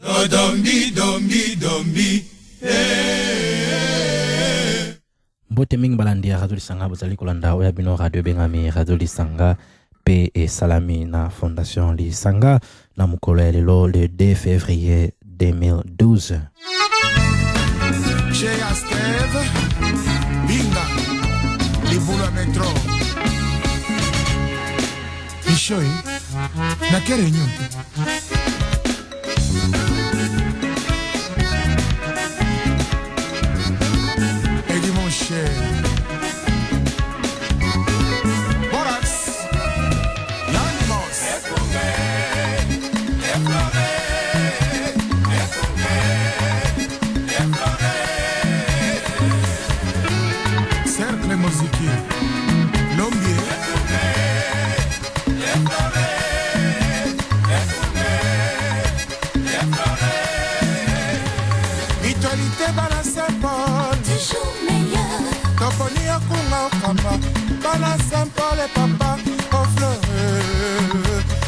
Oh dombi dombi dombi. Mbote mingi balandi ya Radio Lisanga bozali kolanda oya bino radio bengami Radio Lisanga P et Salami na Fondation Lisanga na mukolo ya lelo le 2 février 2012. Chez Steve Binga Libula Metro Ishoi na kerenyo Eddie mon cher Borax Yanimos Cercle musique Lombier Mutualité Bana Saint-Paul Toujours meilleur Toponi Akunga Okamba Bana Saint-Paul et papa au fleur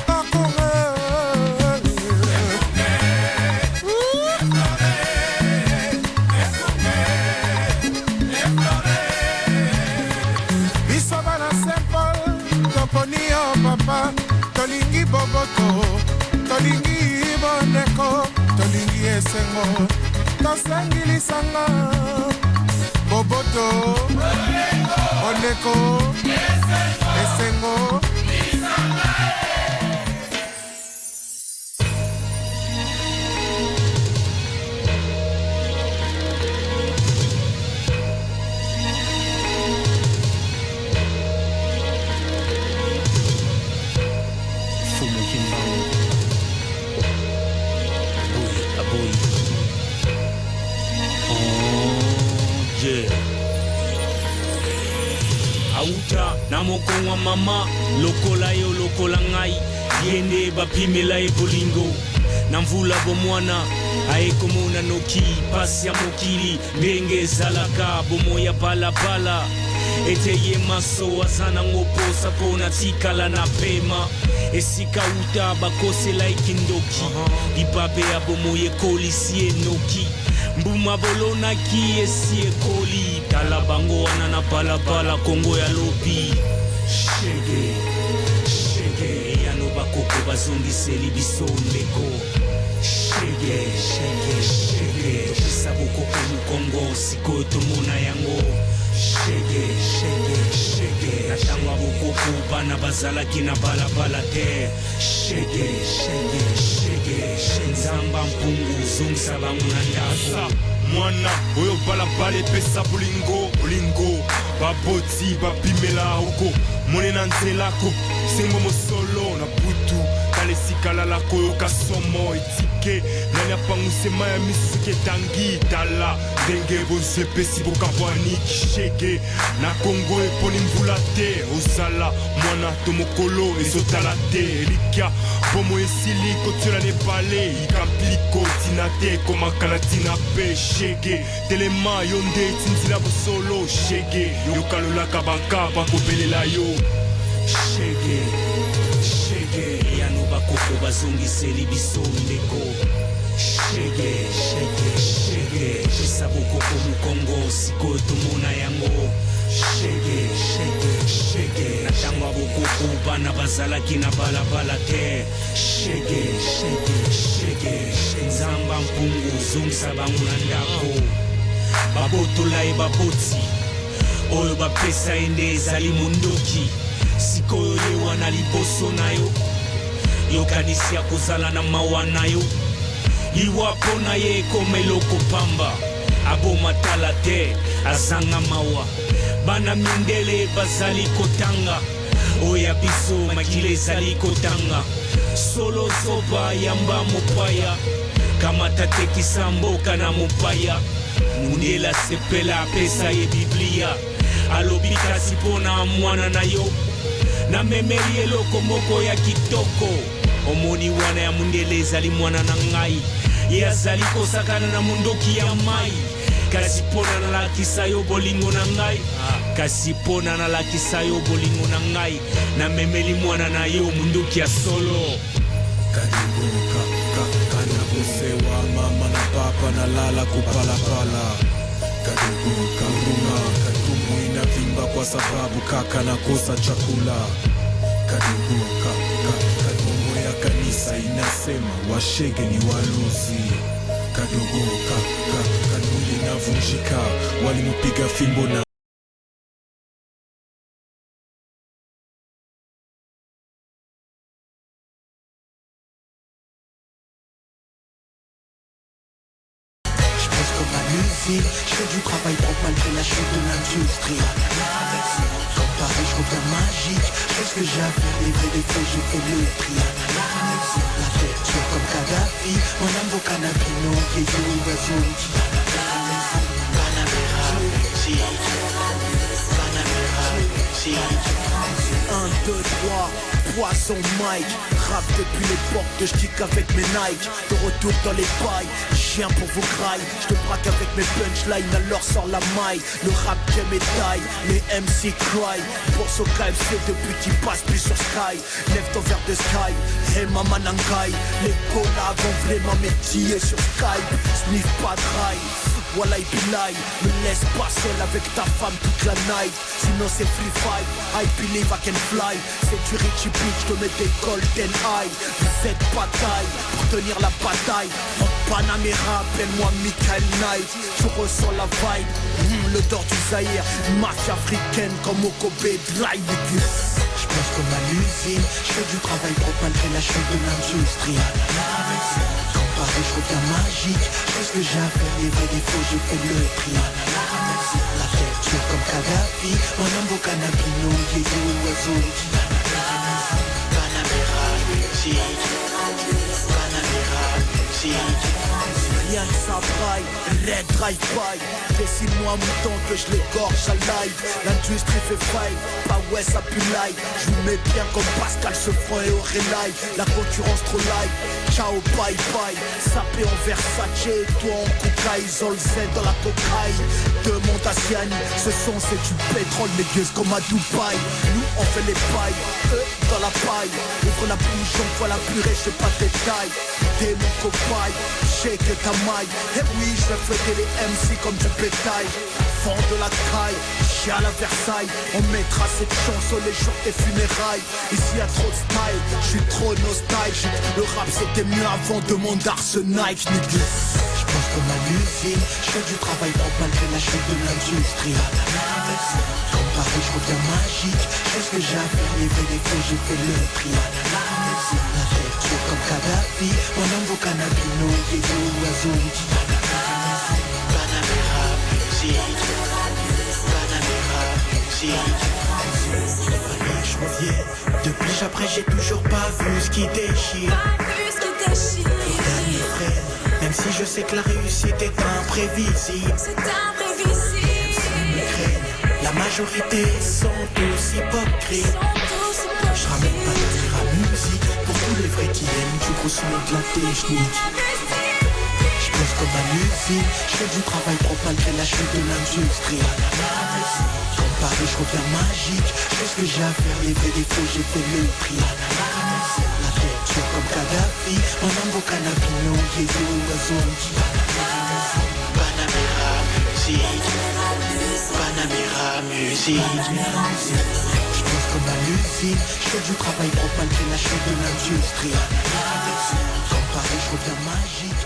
Akunga Biso Bana Saint-Paul Toponi o papa Tolingi Boboto Tolingi Boneko Tolingi Esengo Tosengi Lisanga Boboto Oneko Esengo Fumo Kimbao Aboy Oh yeah Auta namoko wa mama lokola yo lokola ngai yende bapimela ebolingo namvula bomwana aekomona noki pasi ya mokili ndenge ezalaka bomoya balabala eteye maso azana ngoposa pona tikala na pema esika uta bakosela ikindoki ipape ya bomoya ekolisi enoki mbuma bolonaki esi ekoli tala bango wana na balabala kongo ya lobi shege shege yano bakoko bazongiseli biso ndeko shege shege shege topesa bokoko mukongo sikoyo tomona yango shege shege shege natangwa bokoko bana bazalaki na balabala te shege shege shege nzamba mpungu zongisa bango na ndako mwana oyo balabala epesa bolingo bolingo baboti bapimela oko monena nzelako sengo mosolo na butu talesikala koyoka somo etike nani apangusema ya misuki etangi tala ndenge bozepesi bokabwani shege na kongo eponi mvula te ozala mwana to mokolo ezotala te elikya bomo esili kotiela nebale ikampiliko tina te komakana tina pe shege telema yo nde etinzila bosolo shege yokalolaka bankaba kobelela yo shege shege yano bakoko bazongiseli biso ndeko shege shege shege pesa bokoko mukongo sikoyo tomona yango shege shege shege natangwa bokoko bana bazalaki na balabala te shege shege shege nzamba mpungu zongisa bango na ndako babotola ye baboti oyo bapesa ende ezali mondoki sikoyo ye wana liboso na yo yokanisi ya kozala na mawa na yo iwapo na ye ekomeloko pamba abomatala te azanga mawa bana mindele bazali kotanga oya biso makile ezali kotanga solo soba yamba mopaya kamata tekisa mboka na mopaya mundela sepela pesa ye biblia alobi kasi pona mwana na yo na memeli eloko moko ya kitoko omoni wana ya mundele ezali mwana na ngai ye azali kosakana na mundoki ya mai kasi pona nalakisa yo bolingo na ngai kasi pona nalakisa yo bolingo na ngai na memeli mwana na yo mundoki ya solo karibu kana bosewa papa na lala kupalapala. Kadugu karuma kadumu inavimba kwa sababu kaka nakosa chakula. Kadugu kadumu ya kanisa inasema washege ni waluzi. Kadugu kadumu inavunjika walimupiga fimbo na je fais du travail propre malgré la chute de l'industrie. Comme Paris, je reviens magique. Je fais ce que j'ai à faire, les vrais défauts, j'ai fait le tri. La tête sûre comme Kadhafi, mon âme au cannabino, Yeyo, Oiseau. Un, deux, trois, poisson Mike. Rap depuis l'époque que je kick avec mes Nike. De retour dans les pailles, chien pour vos grailles. Je te braque avec mes punchlines, alors sort la maille. Le rap qui médaille, les MC cry. Pour ce KFC depuis qu'il passe plus sur Sky. Lève ton verre de Sky, hey maman Nankai. Les collabs vont vraiment métier sur Skype. Sniff pas de rail. Wallah Bilay, me laisse pas seul avec ta femme toute la night. Sinon c'est free fight, I believe I can fly. C'est du Richie Beach, je te mets des golden eye. Vous êtes bataille, pour tenir la bataille. En Panamera, appelle-moi Michael Knight. Je ressens la vibe, le dor du Zaïre. Mafia africaine comme Okobe Drive. Je pense comme à l'usine, je fais du travail propre malgré la chute de l'industrie. Paris, je reviens magique. Je fais ce que j'ai à faire, les vrais défauts, j'ai fait le tri. La tête sûre comme Kadhafi, mon âme au cannabino, Yeyo, Oiseau. Panamera musique, Panamera musique. Rien que ça braille, red drive-by. Fait 6 mois mouton que je l'égorge à live. L'industrie fait faille, pas ouais ça pue live. Je vous mets bien comme Pascal Sefranc et Aurélie. La concurrence trop live, ciao bye bye. Sapé en Versace, toi en cocaïne. Zolzen dans la cocaïne. Demande à Siani, ce son c'est du pétrole négueuse comme à Dubaï. Nous on fait les pailles, eux dans la paille. Ouvre la bouche, on voit la purée, je sais pas tes tailles. T'es mon copain, shake ta maille. Et oui, je vais fêter les MC comme du bétail. Fond de la caille, chien à la Versailles. On mettra cette chanson les jours des funérailles. Ici y'a trop de style, je suis trop nostalgique. Le rap c'était mieux avant de mon Nike, nigga. Je pense comme à l'usine, je fais du travail propre malgré la chute de l'industrie. Comme Paris, je reviens magique. Je fais ce que j'ai à faire, les vrais défauts, j'ai fait le tri. La tête sûre comme Kadhafi, mon âme au cannabino, Yeyo, Oiseau. Panamera musique, Panamera musique. Je reviens, depuis j'apprends, j'ai toujours pas vu ce qui déchire. Rien ne freine, même si je sais que la réussite est imprévisible. La majorité sont tous hypocrites. Je ramène pas de la musique pour tous les vrais qui aiment du gros son de la technique. Je pense comme à l'usine, je fais du travail propre malgré la chute de l'industrie. Comme Paris, je reviens magique. Je fais ce que j'ai à faire, les vrais défauts, j'ai fait le tri. La tête sûre comme Kadhafi, mon âme au cannabino, Yeyo, Oiseau. Panamera musique, Panamera musique. Je pense comme à l'usine, je fais du travail propre malgré la chute de l'industrie. Comme Paris, je reviens magique.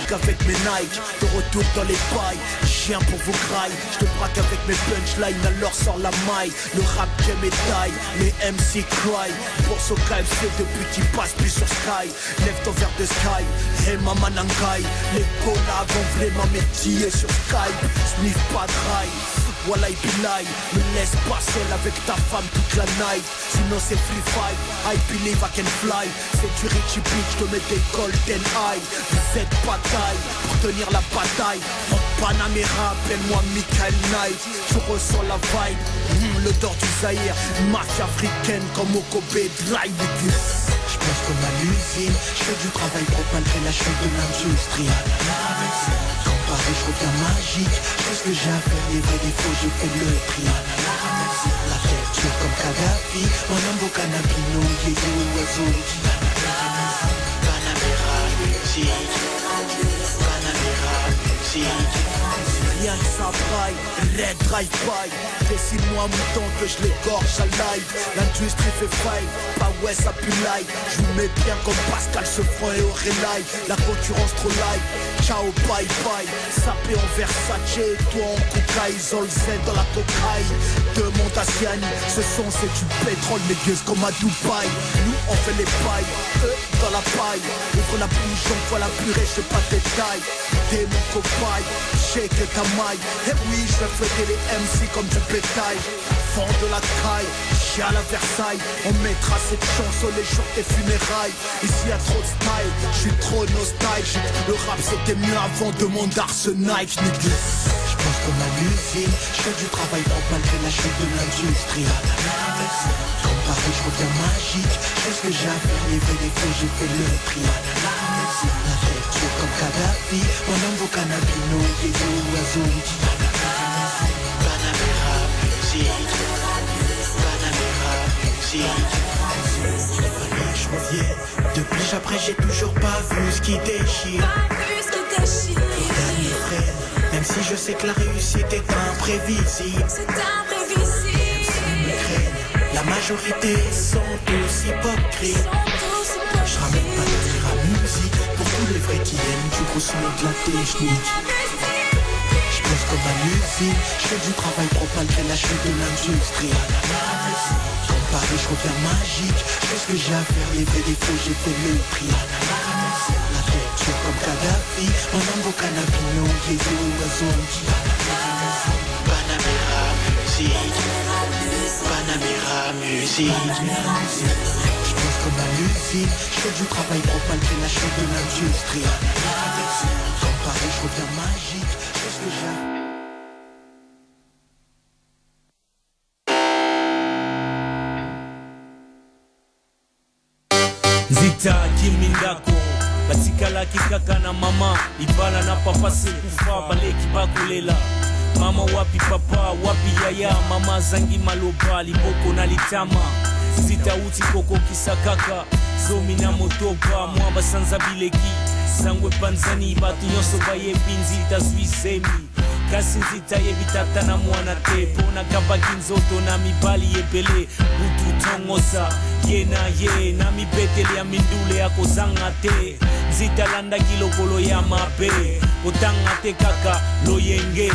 Qu'avec mes Nike, de retour dans les pailles. Chien pour vos grailles, je te braque avec mes punchlines, alors sort la maille. Le rap qui médaille, les MC cry. Pour ce KFC depuis qu'il passe plus sur Sky. Lève ton verre de Sky, hey maman Nankai. Les collabs vont vraiment métier sur Skype. Sniff pas de rail. Wallah Bilay, me laisse pas seul avec ta femme toute la night. Sinon c'est free fight, I believe I can fly. C'est du Richie Beach, je te mets des golden eye. Vous êtes bataille, pour tenir la bataille. En Panamera, appelle-moi Michael Knight. Je ressens la vibe, le dor du Zaïre. Mafia africaine comme Okobe Drive. Je pense comme à l'usine, je fais du travail propre malgré la chute de l'industrie. Comme Paris, je reviens magique. Je fais ce que j'ai à faire, les vrais défauts, j'ai fait le tri. La tête sûre comme Kadhafi, mon âme au cannabino, Yeyo, Oiseau. Panamera musique, Panamera banane ça braille, red drive-by. Dessine-moi un mouton que je l'égorge à live. L'industrie fait faille, pas ouais ça pue live. Je vous mets bien comme Pascal Sefranc et Aurélie. La concurrence trop live, ciao bye bye. Sapé en Versace, toi en cocaïne. Zolzen dans la cocaïne de Montasiani. Ce son c'est du pétrole négueuse comme à Dubaï. Nous on fait les pailles, eux dans la paille. Ouvre la bouche, on voit la purée, je sais pas de détail. Démon copaille, shake ta maille. Et oui je vais fêter les MC comme du bétail. Fond de la caille, chien à la Versailles. On mettra cette chanson les jours des funérailles. Ici y'a trop de style, je suis trop nostalgique. Le rap c'était mieux avant de mon arsenal. Je pense comme à l'usine, je fais du travail pour palper la chute de l'industrie. Comme Paris je reviens magique, je fais ce que j'ai à faire, les vrais défauts j'ai fait le tri. La vertu comme Kadhafi, mon homme au cannabino, les deux oiseaux. Panamera musique, Panamera musique. Je reviens, depuis après j'ai toujours pas vu ce qui déchire. Dernier frère, même si je sais que la réussite est imprévisible. C'est imprévisible. Me craignent, la majorité sont tous hypocrites. Je ramène pas de la musique pour tous les vrais qui aiment du gros son de la technique. Je pense comme à l'usine, je fais du travail pour palper la chute de l'industrie. Comme Paris je reviens magique, je fais ce que j'ai à faire, les vrais défauts j'ai fait le prix. La vertu comme Kadhafi, mon homme au cannabino, les oiseaux. Panamera musique, Panamera musique. Je pense comme à l'usine, je fais du travail pour palper la chute de l'industrie. Comme Paris je reviens magique, je fais ce que j'ai à faire. Zita Kimindako batikala kikaka na mama ibala na papa se kufa baleki bakulela mama wapi papa wapi yaya mama zangi maloba liboko na litama Zita uti koko kisakaka zomi na motoba mwamba sanza bileki sangwe panzani batu nyonso bayebi nzita zwisemi kasi nzita yebitata na mwana te pona kabaki nzoto na mibali yebele butu tongosa yena ye na mibeteli ya mindule ya kozanga te nzita landa kilokolo ya mabe otanga te kaka loyenge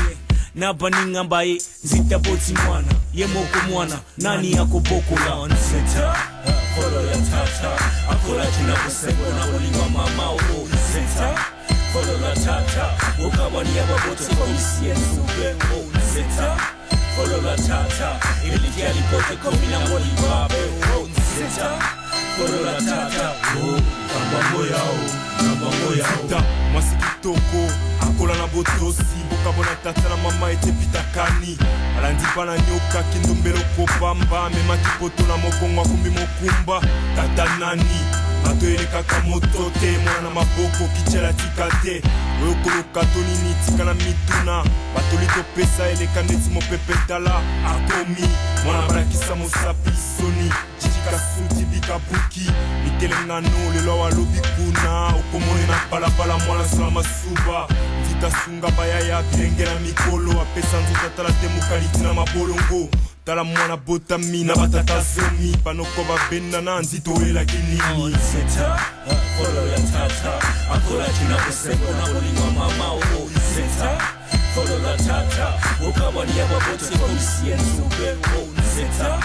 na baninga mbaye nzita boti mwana ye moko mwana nani yako bokola nzita kolo ya tata akola jina kuseko na olingwa mama o nzita kolo la tata ukabani ya babote komisi enzube o nzita kolo la tata iliki alipote komina molibabe o nzita kolo la tata o kambango yao nzita mwasi kitoko akola na botosi bokabona tata na mama ete pitakani alandi bana nyoka kindombelo kopamba mema kipoto na mokongo akumbi mokumba tata nani Atoyele kaka moto te mwana na maboko kichela tika te oyokolo katoni ni tika na mituna batoli topesa eleka neti mopepetala akomi mwana barakisa mosapi soni jijika suti bikabuki mitelengano lelo walobi kuna okomone na balabala mwana sala masuba nzita sunga bayaya bilenge na mikolo apesa nzota tala te mokaliti na mabolongo tala mwana botami na batata zomi banoko babenda na nzito elaki nini nzita kolo ya tata akola jina kuseko na olingwa mama o nzita kolo la tata ukabani ya babote komisi enzube o nzita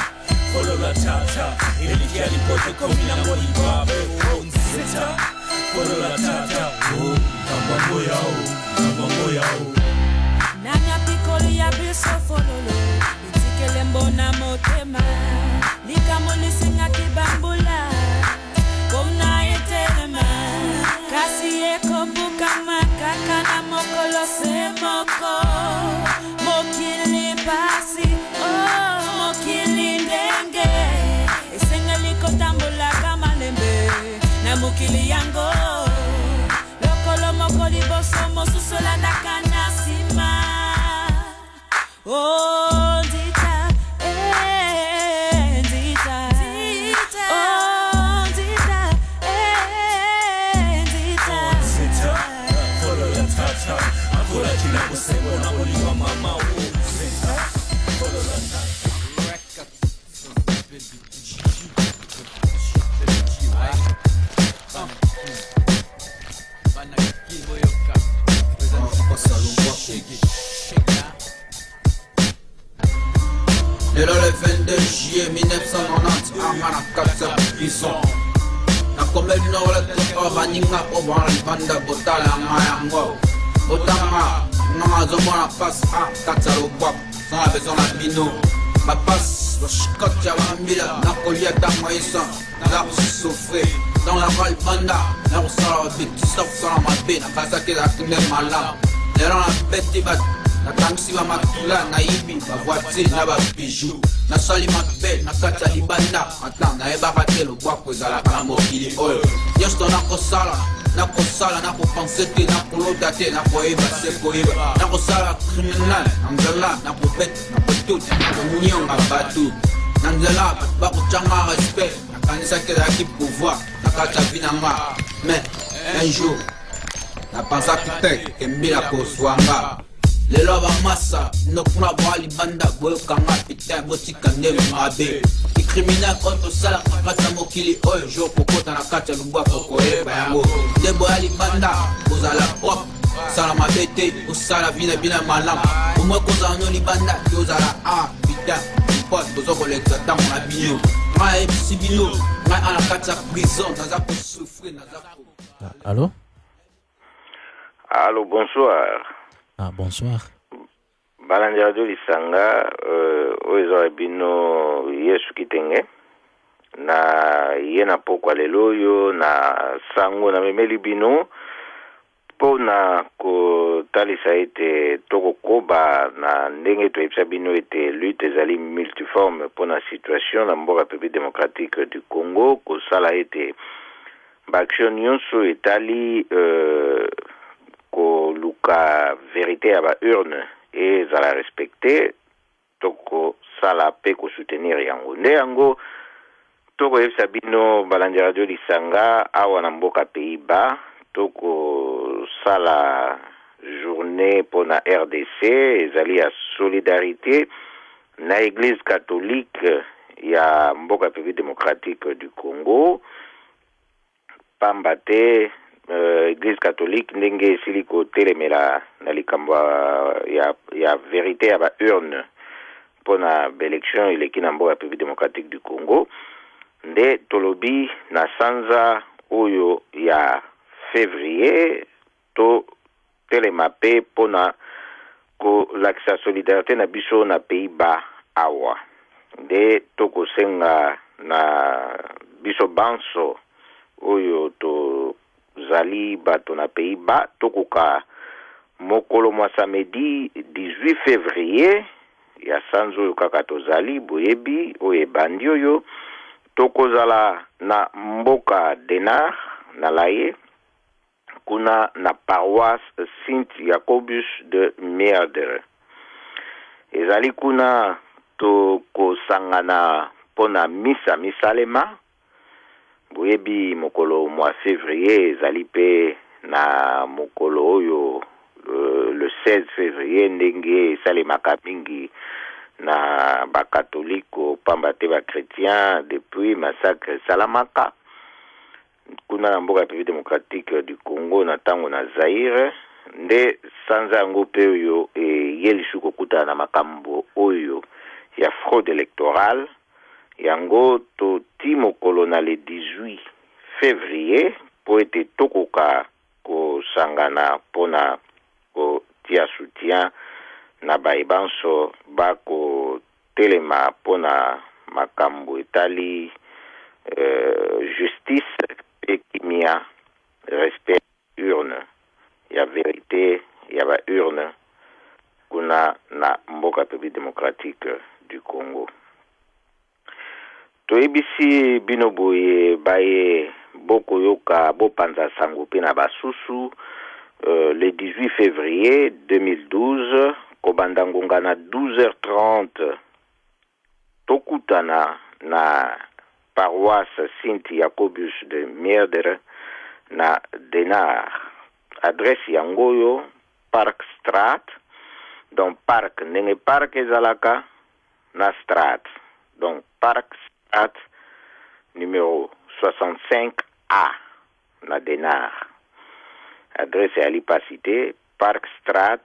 kolo la tata iliki alipote komina molibabe o nzita kolo la tata o kambango yao Nanya pikoli ya biso fololo Kelembo na motema Likamoli singa kibambula Komna etelema Kasi eko bukama Kaka na mokolo se moko Mokili pasi Oh mokili ndenge Esenga liko tambula kama lembe Na mokili yango Lokolo mokoli boso mosusola ndakana sima Oh Nzita Nzita Oh Nzita Nzita Nzita kolo ya tata akola jina kuseko na olingwa lelo le 22 juillet 1990 amana katsa bison nakomeli noletoka baninga obana libanda botala mayango botanga nanga zomona pasi katsa lobwako sans besoin na bino bapasi bashikati ya bambila nakolia ntango isa naza kosofre dans la val banda nakosala babetisa kosala mabe nakazaki ezakinde malamu lelo nabeti bato natangisi bamakila nayibi bavoitire na babiju nasali mabe na kati ya libanda ata nayebaka te lobwako ezalaka na mokili oyo nyonso nakosala nakopense te nakolota te nakoyeba se koyeba nakosala criminal na nzela nakobeta nakotuta nakonyonga bato na nzela bato bakotyanga respect nakanisaki ezalaki pouvoir na kati ya vi na nga mais un jour napensaki te kembila kozwanga lelo bamasa nokuna bwa libanda boyokanga pita botika ndenge mabe icriminel oyo tosalaka kati ya mokili oyo jour kokota na kati ya lubwako koyeba yango nde boya libanda kozala propre osala mabe te osala vina bina malamu omoi kozala no libanda te ozala pita pote toza kolekisa ntango na bino ngai ayebisi bino ngai ana kati ya prison naza kosouffrir naza Allô? Allô, bonsoir. Bonsoir. Balandi Radio Lisanga, oyo bino Yesu Kitenge na yena pokwa lelo yo na sango na memeli bino pona ko talisa ete toko koba na ndenge toyebisa bino ete lutte ezali multiforme pona situation na mboka République démocratique du Congo kosala ete baaction nyonso etali koluka vérité ya baurne ezala respecte toko sala pe kosoutenir yango nde yango tokoyebisa bino balandi Radio Lisanga awa na mboka Pays-Bas tokosala journée pona RDC ezali ya solidarité na église catholique ya mboka République démocratique du Congo pamba te église catholique ndenge esili kotelemela na likambo ya vérité ya baurne mpona baélection eleki na mboka République démocratique du Congo nde tolobi na sanza oyo ya février to telema pe mpona kolakisa solidarité na biso na Pays-Bas awa nde tokosenga na biso banso oyo tozali bato na Pays-Bas tokoka mokolo mwa samedi 18 février ya sanzo oyo kaka tozali boyebi oyo ebandi oyo tokozala na mboka Denar na Laye kuna na paroisse Saint Jacobus de Meerdere ezali kuna tokosangana pona misa misalema boyebi mokolo mwa février ezali pe na mokolo oyo le 16 février ndenge esalemaka mingi na bakatoliko pamba te bakretien depuis massacre esalamaka kuna na mboka République démocratique du Congo na ntango na Zaire nde sanza yango pe oyo ye lisu kokutana na makambo oyo ya fraude électorale yango toti mokolo na le 18 février po ete tokoka kosangana mpona kotia soutien na bayebanso bakotelema mpona makambo etali justice pe kimia respect urne ya vérité ya baurne kuna na mboka République démocratique du Congo toyebisi bino boye baye bokoyoka bopanza sango pe na basusu le 18 février 2012 kobanda ngonga na 12h30 tokutana na paroisse Saint Jacobus de Meerdere na Denar adresse yangoyo Park Strat donc park ndenge park ezalaka na strat donc Park Strat numéro 65A na Denar adresse alipa cité Park Strat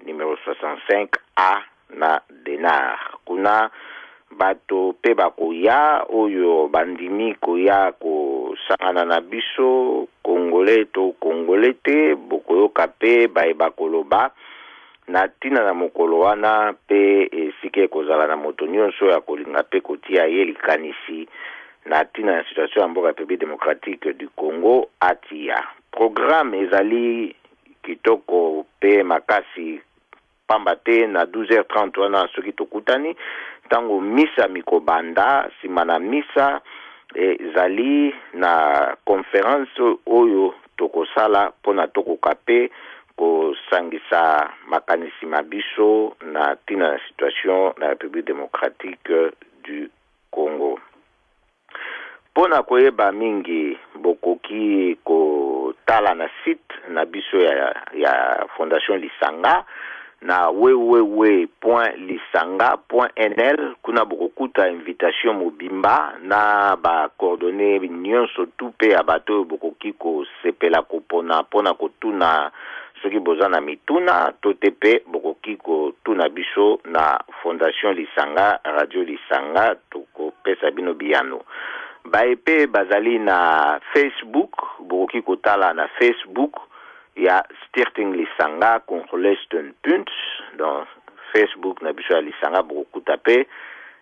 numéro 65A na Denar. Kuna bato pe bakoya oyo bandimi koya ko sangana na biso Congolais to Congolais te bokoyoka pe bayeba koloba na tina na mokolo wana pe esike kozala na moto nyonso ya kolinga pe kotia ye likanisi na tina na situation ya mboka République démocratique du Congo atia. Programme ezali kitoko pe makasi pamba te na 12h30 wana soki tokutani tango misa mikobanda sima na misa ezali na conférence oyo tokosala pona tokoka pe kosangisa makanisi mabiso na tina na situation na République démocratique du Congo. Pona koyeba mingi bokoki kotala na site na biso ya Fondation Lisanga na www.lisanga.nl kuna bokokuta invitation mobimba na ba coordonnées nyonso tupe ya bato bokoki ko sepela kopona pona kotuna soki bozana mituna totepe bokoki kotuna biso na Fondation Lisanga Radio Lisanga tokopesa bino biyano. Baepe bazali na Facebook bokoki kotala na Facebook ya Stichting Lisanga Congolais Punt dans Facebook na biso ya Lisanga bokokuta pe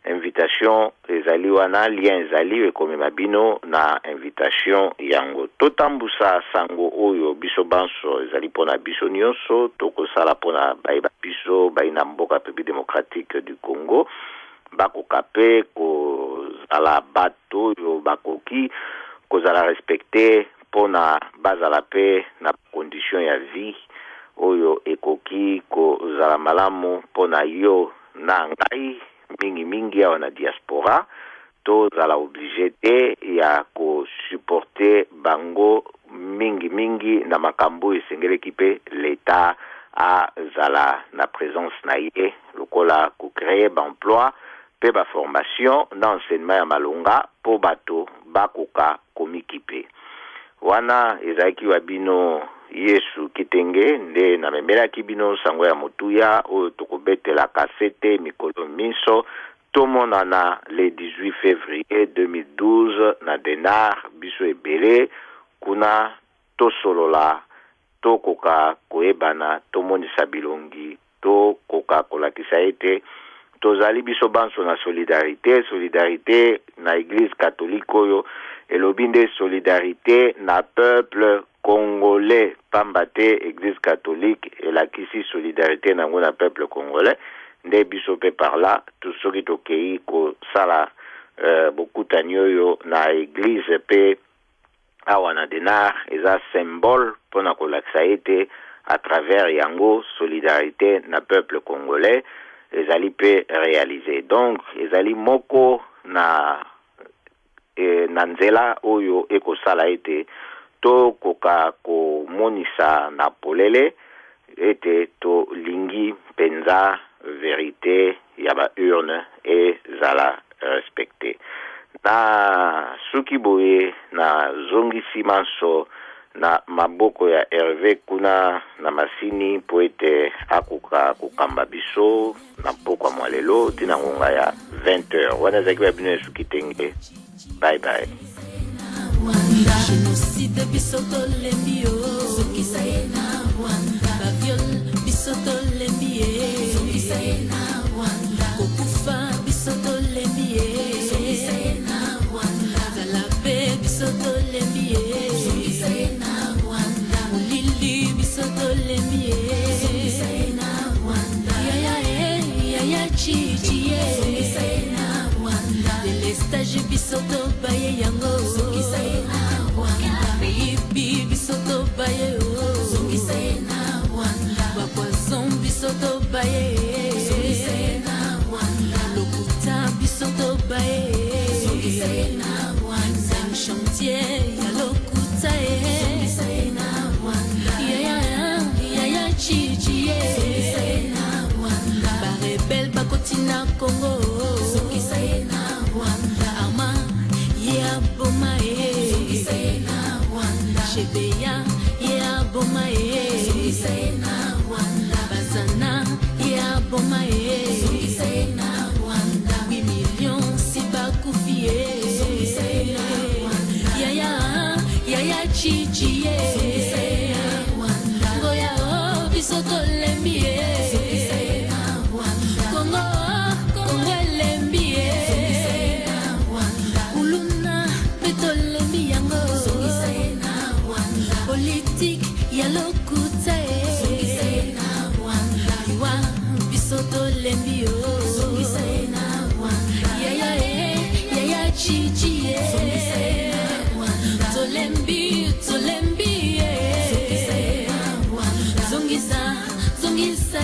invitation ezali wana lien ezali ekomema bino na invitation yango totambusa sango oyo biso banso ezali pona biso nyonso tokosala pona bayeba biso bayina mboka République démocratique du Congo bakoka pe kozala bato oyo bakoki kozala respecte pona bazala pe na condition ya vie oyo ekoki kozala malamu pona yo na ngai mingi ya na diaspora to zala obligé te ya ko supporter bango mingi na makambo esengeleki pe l'État a zala na présence na ye lokola ko créer emploi pe ba formation na enseignement ya malonga po bato bakoka komikipe wana ezaki wabino Yesu kitenge nde na membela kibino sango ya motuya oyo tokobetela kasete mikolo miso tomonana le 18 février 2012 na Denar biso ebele kuna tosolola tokoka koebana tomonisa bilongi tokoka kolakisa ete tozali biso banso na solidarité na église catholique oyo elobi nde solidarité na peuple congolais pambate église catholique elakisi solidarité nango na peuple congolais nde biso pe par là tout soki tokei kosala bokutani oyo na église pe awa na Denar eza symbole pona kolakisa ete à travers yango solidarité na peuple congolais ezali pe réalisé donc ezali moko na nzela oyo ekosala ete tokoka komonisa na polele ete to lingi penza vérité ya ba urne ezala respecté na suki boye na zongisi manso na maboko ya Hervé kuna na masini po ete akoka kokamba biso na pokwa mwalelo tina ngonga ya 20h wana zaki ba bino suki tenge bye bye. Génocide bisoto lembio Sokisa ena Rwanda Baviol bisoto lembie Sokisa ena Rwanda Kokufa bisoto lembie Sokisa ena Rwanda Zalape bisoto lembie Sokisa ena Rwanda Mulili bisoto lembie Sokisa ena Rwanda Yaya chichie Sokisa ena Rwanda Delestage bisoto baye yango Sokisa ena Baby bisoto baye Sokisa ena Rwanda Bakwason bisoto baye Sokisa ena Rwanda Lokuta bisoto baye Sokisa ena Rwanda Chantier ya lokuta Sokisa ena Rwanda Yaya chichi Sokisa ena Rwanda Barebel bakotina Congo Sokisa ena Rwanda Arma ya boma Sokisa ena Shebeya, yeah, boma songisa na Rwanda bazana ya boma songisa na Rwanda 8 millions si bakufie songisa na Rwanda yaya chichi songisa na Rwanda ngoya bisoto lembie songisa na Rwanda Kongo lembie songisa na Rwanda uluna beto lembi yango songisa na Rwanda politique ya lokuta songisa na Rwanda iwa bisoto lembio songisa na Rwanda yaya chichi songisa na Rwanda tolembi songisa na Rwanda zongisa songisa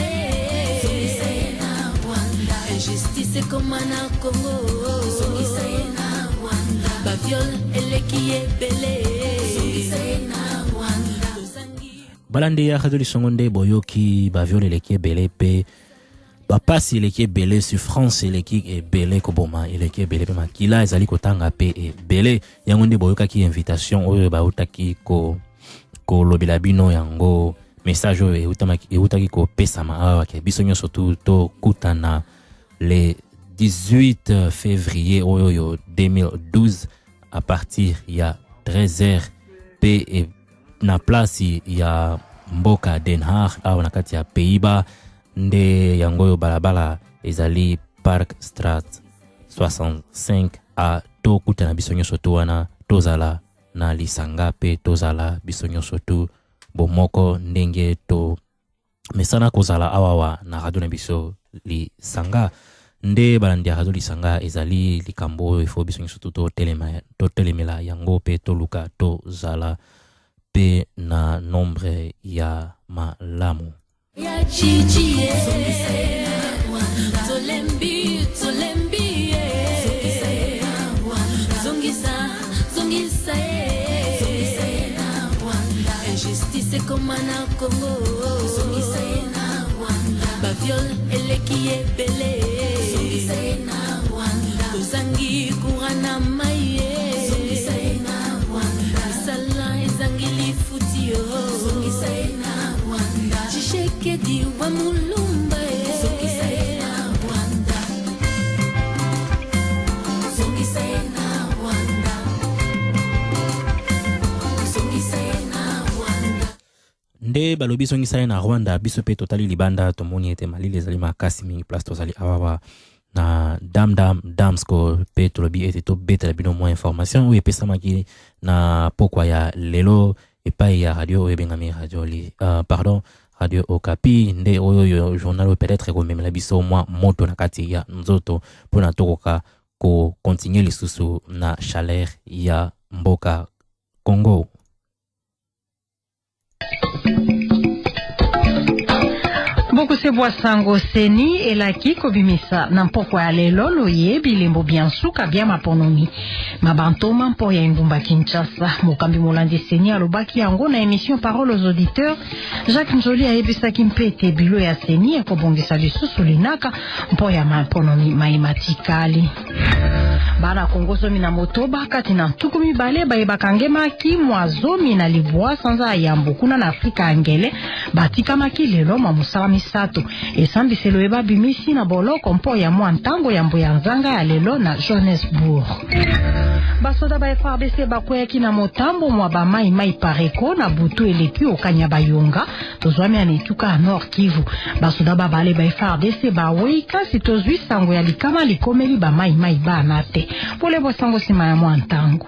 na Rwanda injustice comme na Congo songisa na Rwanda ba viol eleki ebele songisa na Rwanda balande ya khadoli songonde boyoki ba viol eleki ebele pe ba pasi eleki ebele souffrance eleki ebele koboma eleki ebele pe makila ezali kotanga pe ebele yango nde boyoka ki invitation oyo ba utaki ko lobela bino yango message oyo eutaki ko pesama awa ke biso nyonso to kutana le 18 février oyo 2012 à partir ya 13h pe na place ya mboka Den Haag awa na kati ya Pays-Bas nde yango yo balabala ezali Parkstraat 65 a to kutana biso nyonso to wana tozala na lisanga pe tozala biso nyonso tu bomoko ndenge to mesana kozala awawa na radio na biso lisanga nde balandi ya radio lisanga ezali likambo ifo biso nyonso tu to telemela yango pe toluka tozala pe na nombre ya malamu ya chichi tolembi zongisa na Rwanda injustice comme na Congo songisa na Rwanda ba viol eleki ebele songisa na Rwanda tozangi kurana maye songisa na Rwanda sala ezangili futio songisa na Rwanda chishekedi wa mulumba songisa na Rwanda songisa na Rwanda songisa na Rwanda nde balobi songisa na Rwanda biso pe totali libanda tomoni ete malili ezali makasi mingi place tozali awawa na damsko pe tolobi ete to betela bino mwa information oyo epesamaki na pokwa ya lelo epai ya radio oyo ebengami radio Okapi nde oyo journal oyo peut-être ekomemela biso mwa moto na kati ya nzoto mpona tokoka ko continue lisusu na chaleur ya mboka Congo. Boko se boasango seni elaki kobimisa na mpoko ya lelo loye bilembo biansuka bia maponomi mabantoma mpo ya ngumba Kinshasa mokambi molandi seni alobaki yango na émission Parole aux auditeurs. Jacques Njoli ayebisaki mpete bilo ya seni ekobongisa lisusu linaka mpo ya maponomi maimatikali bana Kongo zomi na motoba kati na ntuku mibale bayebakangemaki mwa zomi na libwa sanza ya mbokuna na Afrika angele batikamaki lelo mamusala misato esambiselo eba bimisi na boloko mpo ya mwa ntango ya mboya nzanga ya lelo na Johannesburg. Basoda ba FARDC bakweyaki na motambo mwa bamai pareko na butu eleki okanya bayonga tozwami anetuka Nord Kivu. Basoda babale ba FARDC bawe kasi tozwi sango ya likama likomeli bamai bana te pole bosango sima ya mwa ntango.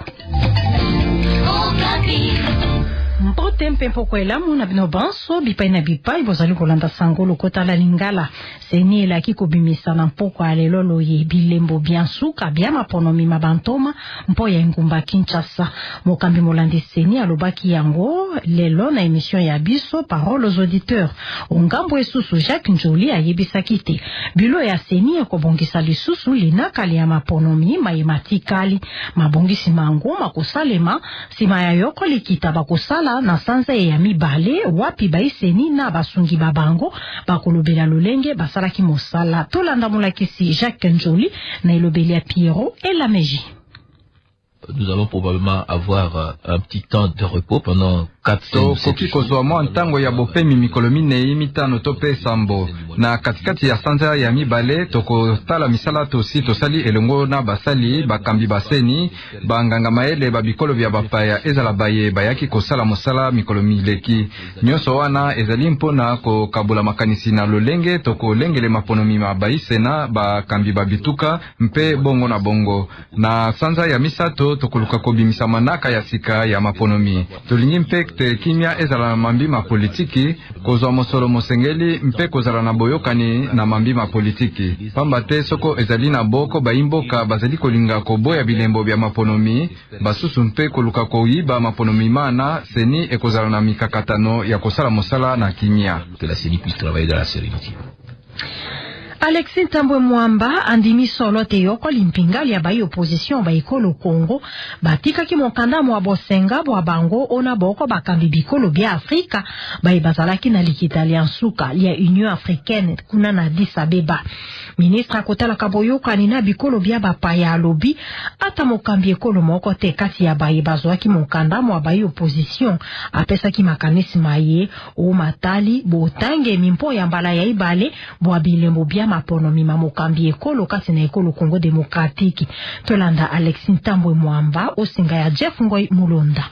Mpote mpempo kwa elamu na bino banso bipai na bipai bozali kolanda sango lokota la lingala seni elaki kobimisa na mpoko ya lelo loye bilembo biansuka bia maponomi mabantoma mpo ya ngumba Kinshasa. Mokambi molandi seni alobaki yango lelo na émission ya biso Parole aux auditeurs. Ongambo esusu Jacques Njoli ayebisaki te bilo ya seni ekobongisa lisusu linakali ya maponomi maimatikali mabongisi mango makosalema sima ya yoko likita bakosala na sanza ya mibale wapi baiseni na basungi babango bakolobela lolenge basalaki mosala tolanda molakisi Jacques Njoli na elobeli ya Pierrot et la Meji. Nous allons probablement avoir un petit temps de repos pendant to koki kozwa mwa ntango ya bopemi mikolo minei mitano to pe sambo na katikati ya sanza ya mibale tokotala misala tosi tosali elongo na basali bakambi baseni banganga maele babikolo bya bapaya ezala baye bayaki kosala mosala mikolo mileki nyonso wana ezali mpona kokabula makanisi na lolenge tokolengele maponomi mabaisena bakambi babituka mpe bongo na bongo na sanza ya misato tokoluka kobimisa manaka ya sika ya maponomi tolingi mpe te kimia ezala na mambima politiki kozwa mosolo mosengeli mpe kozala na boyokani na mambima politiki pamba te soko ezali na boko baimboka bazali kolinga koboya bilembo bya maponomi basusu mpe koluka koyiba maponomi mana seni ekozala na mikakatano ya kosala mosala na kimia que la CENI puisse travailler dans la sérénité. Alexis Tambwe Mwamba andimi solo te yoko limpingali ya bayi opposition baikolo Congo batika ki mokanda mwa bosenga bwa bango ona boko bakambi bikolo bia Afrika bayi bazalaki na likitali ansuka lia Union Africaine kuna na Addis Abeba. Ministra kotala kaboyoka nina bikolo bia bapaya alobi ata mokambi ekolo moko te kasi ya bayi bazwaki mokanda mwa bayi opposition apesa ki makanisi maye o matali botange mimpo ya mbala ya ibale bwa bilembo bia maponomi mamokambi ekolo kasi na ekolo Congo Démocratique. Tolanda Alexis Tambwe Mwamba osinga ya Jeff Ngoy Mulonda.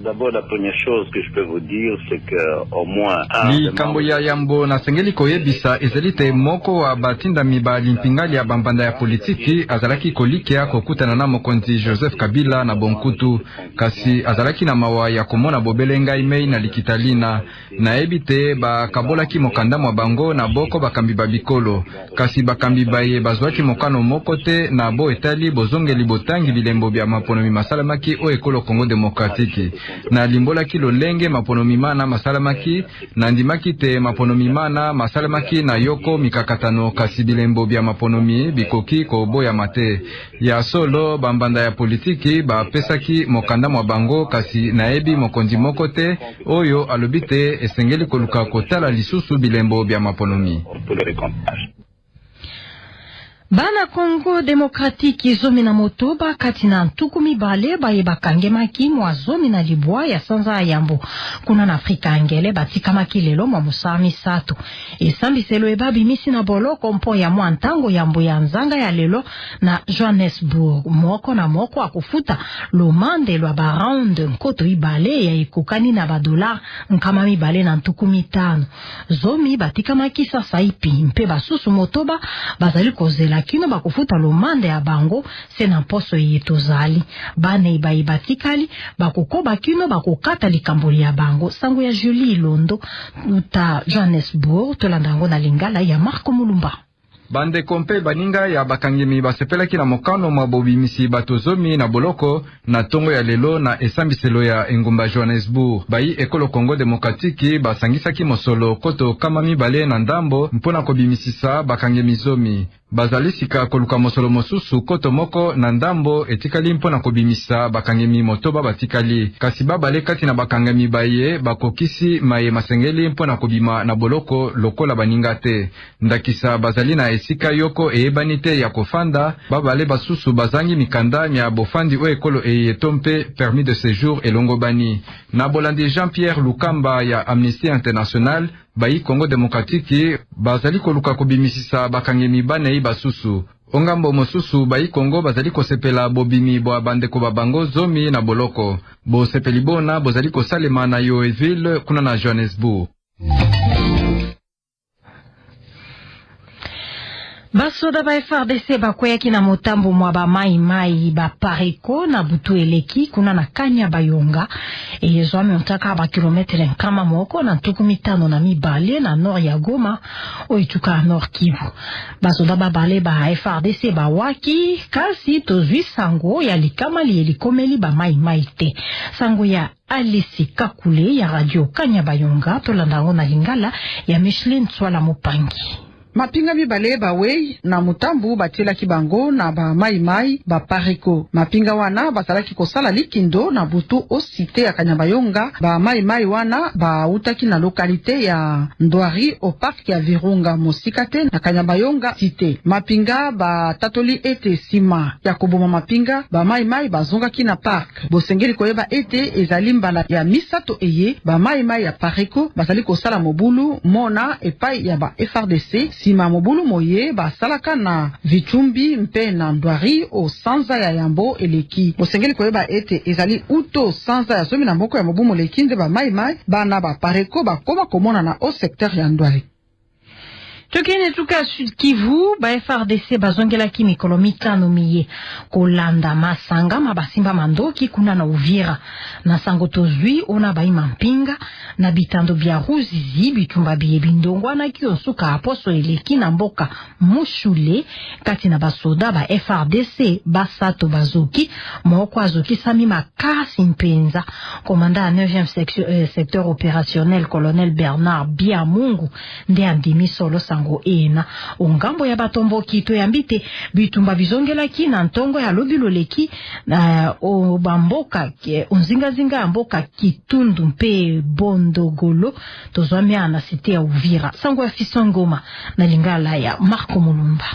D'abord, la première chose que je peux vous dire, c'est que au moins likambo ya yambo na sengeli koyebisa ezalite moko wa batinda mibali mpingali ya bambanda ya politiki azalaki kolikia kokutana na mokonzi Joseph Kabila na Bonkutu kasi azalaki na mawa ya komona bobelenga imei na likitalina na ebite bakabolaki mokanda mwa bango na boko bakambi babikolo kasi bakambi baye bazwaki mokano moko te na bo etali bozongeli botangi bilembo bya maponomi masalamaki o ekolo Congo Démocratique na limbola kilo lenge maponomi mana masalamaki na ndimaki te maponomi mana masalamaki na yoko mikakatano kasi bilembo bya maponomi bikoki koboya mate ya solo bambanda ya politiki bapesaki mokanda mwa bango kasi naebi mokonzi moko te oyo alobite esengeli koluka kotala lisusu bilembo bya maponomi. Bana Congo Démocratique zomi na motoba kati na ntukumi bale baye bakangemaki mwa zomi na libwa ya sanza yambo kuna na Afrika angele batikamaki lelo mwa musami sato esambiselo ebabi misi na boloko mpo ya mwa ntango yambo ya nzanga ya lelo na Johannesburg moko na moko akufuta lomande lwa baround nkoto ibale ya ekokani na badolar nkama mibale na ntukumi tano zomi batikamaki sasa ipi mpe basusu motoba bazali kozela kino bakufuta lomande ya bango sena poso yetozali bane batikali bakukoba kino bakukata likamboli ya bango sango ya Julie Londo uta Johannesburg tolandango na lingala ya Marco Mulumba. Bande kompe baninga ya bakangemi basepelaki na mokano mwa bobimisi batozomi na boloko na tongo ya lelo na esambiselo ya engumba Johannesburg bayi ekolo Congo Démocratique basangisaki mosolo koto kama mibale na ndambo mpona kobimisisa bakangemi zomi bazalisika koluka mosolo mosusu koto moko na ndambo etikali mpona kobimisa bakangemi motoba batikali kasi babale kati na bakangemi baye bakokisi maye masengeli mpona kobima na boloko lokola baninga te ndakisa bazali na esika yoko eyebani te ya kofanda babale basusu bazangi mikanda mya bofandi o ekolo eyetompe permis de séjour elongo bani na bolandi Jean-Pierre Lukamba ya Amnesty International bayi Congo Démocratique bazali koluka kobimisisa bakangemi banei basusu ongambo mosusu bayi Congo bazali kosepela bobimi bwa bandeko babango zomi na boloko bo sepeli bona bozali kosalema na Yoeville kuna na Johannesburg. Basoda ba FARDC bakweyaki na motambo mwa ba mai ba pareko na butu eleki kuna na kanya bayonga ezwami ontaka ba kilometre nkama moko na ntukumi tano na mibale na nord ya Goma oituka nord Kivu. Basoda babale ba FARDC bawaki kasi tozwi sango ya likama lielikomeli ba mai te sango ya Alisi Kakule ya radio kanya bayonga tolandango na lingala ya Micheline Tswala Mopangi. Mapinga mibale bawei na mutambu batela kibango na ba mai ba pareko. Mapinga wana basalaki kosala likindo na butu o site ya Kanyabayonga. Ba mai wana ba utaki na lokalite ya Ndwari o park ya Virunga Mosikate na Kanyabayonga site. Mapinga ba tatoli ete sima ya koboma mapinga ba mai bazongaki na park. Bosengeli koyeba ete ezali mbala ya misato eye ba mai ya pareko basali kosala mobulu mona epai ya ba FRDC. Sima mobulu moye basalaka na Vichumbi mpe na Ndwari o sanza ya Yambo eleki. Bosengeli koyeba ete ezali uto sanza ya somi na mboko ya mobumu leki nde ba mai bana ba pareko bakoma komona na o secteur ya Ndwari. Tokene tuka Sud Kivu, ba FRDC bazongela ki mikolo mitano miye kolanda masanga mabasimba mandoki kuna na Uvira. Na sango tozwi ona ba imampinga na bitando bya ruzizi bitumba biye bindongwa na kionsuka aposo eleki na mboka mushule kati na basoda ba FRDC basato bazoki moko azoki sami makasi mpenza. Komanda ya 9e secteur opérationnel colonel Bernard Biamungu nde andimi solo sango ena ongambo ya batombo kito yambite bitumba bizongela ki na ntongo ya lobilo leki na o bamboka onzinga ya mboka Kitundu mpe Bondogolo tozwami ana site ya Uvira sango ya Fisongoma na lingala ya Marco Mulumba.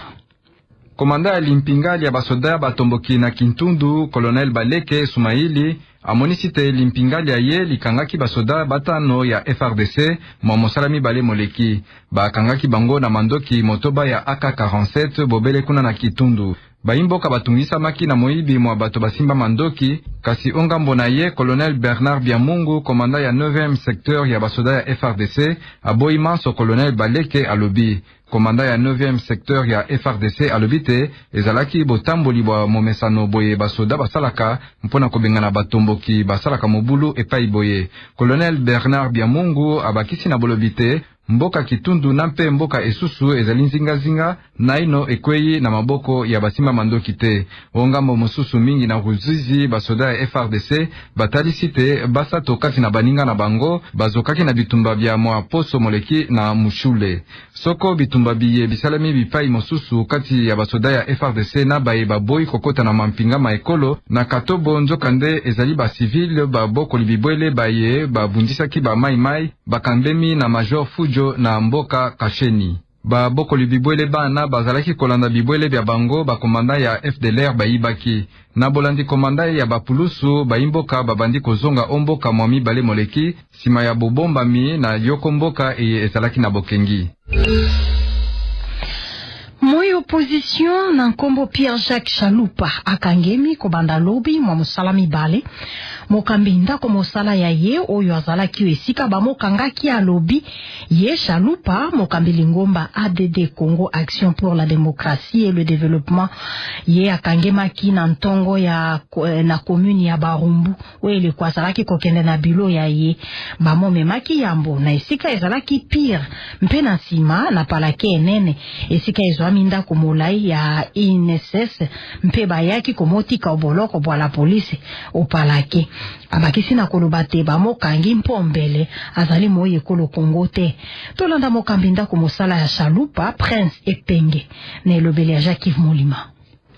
Komanda ya limpingali ya basoda batomboki na Kintundu Colonel Baleke Sumaili amonisite limpingali ya ye likangaki basoda batano ya FRDC mwa mibale moleki bakangaki bango na mandoki motoba ya AK-47 bobele kuna na Kitundu. Baimboka batungisa maki na moibi mwa bato basimba mandoki kasi ongambo na ye Colonel Bernard Biamungu komanda ya 9e secteur ya basoda ya FRDC aboyi manso Colonel Baleke alobi. Komanda ya 9e secteur ya FRDC alobite ezalaki botamboli bwa momesano boye basoda basalaka mpona kobengana batomboki basalaka mobulu epai boye. Colonel Bernard Biamungu abakisi na bolobite mboka Kitundu na mpe mboka esusu ezali nzinga naino ekweyi na maboko ya basimba mandoki te. Ongambo mosusu mingi na ruzizi basoda ya FRDC batali te basato kati na baninga na bango bazokaki na bitumba bya mwa poso moleki na mushule. Soko bitumba biye bisalami bipai mosusu kati ya basoda ya FRDC na baye baboyi kokota na mampinga maekolo na Katobo nzokande ezali ba civil baboko libibwele baye babundisaki ba mai bakambemi na Major Fujo na mboka Kasheni. Ba boko libibwele bana bazalaki kolanda bibwele bya bango bakomanda ya FDLR bayibaki. Na bolandi komanda ya bapulusu baimboka babandi kozonga omboka mwami bale moleki sima ya bobombami na yoko mboka ezalaki na bokengi. Moi opposition na nkombo Pierre-Jacques Chalupa akangemi kobanda lobi mwa musalami bale mokambinda ko mosala ya ye oyo azalaki esika bamokangaki alobi ye Chalupa mokambili ngomba ADD Congo Action pour la démocratie et le développement ye akangemaki na ntongo ya na commune ya Barumbu oyo kwa azalaki kokende na bilo ya ye bamomemaki yambo na esika ezalaki pire mpe na sima na palake enene esika minda komolai ya INSS mpe bayaki komotika oboloko bwa la polisi opalake abakisi na kolobate bamokangi mpombele azali moye kolo Kongo te tolanda mokambinda komosala ya Chalupa Prince Epenge na elobele ya Jacques Molima.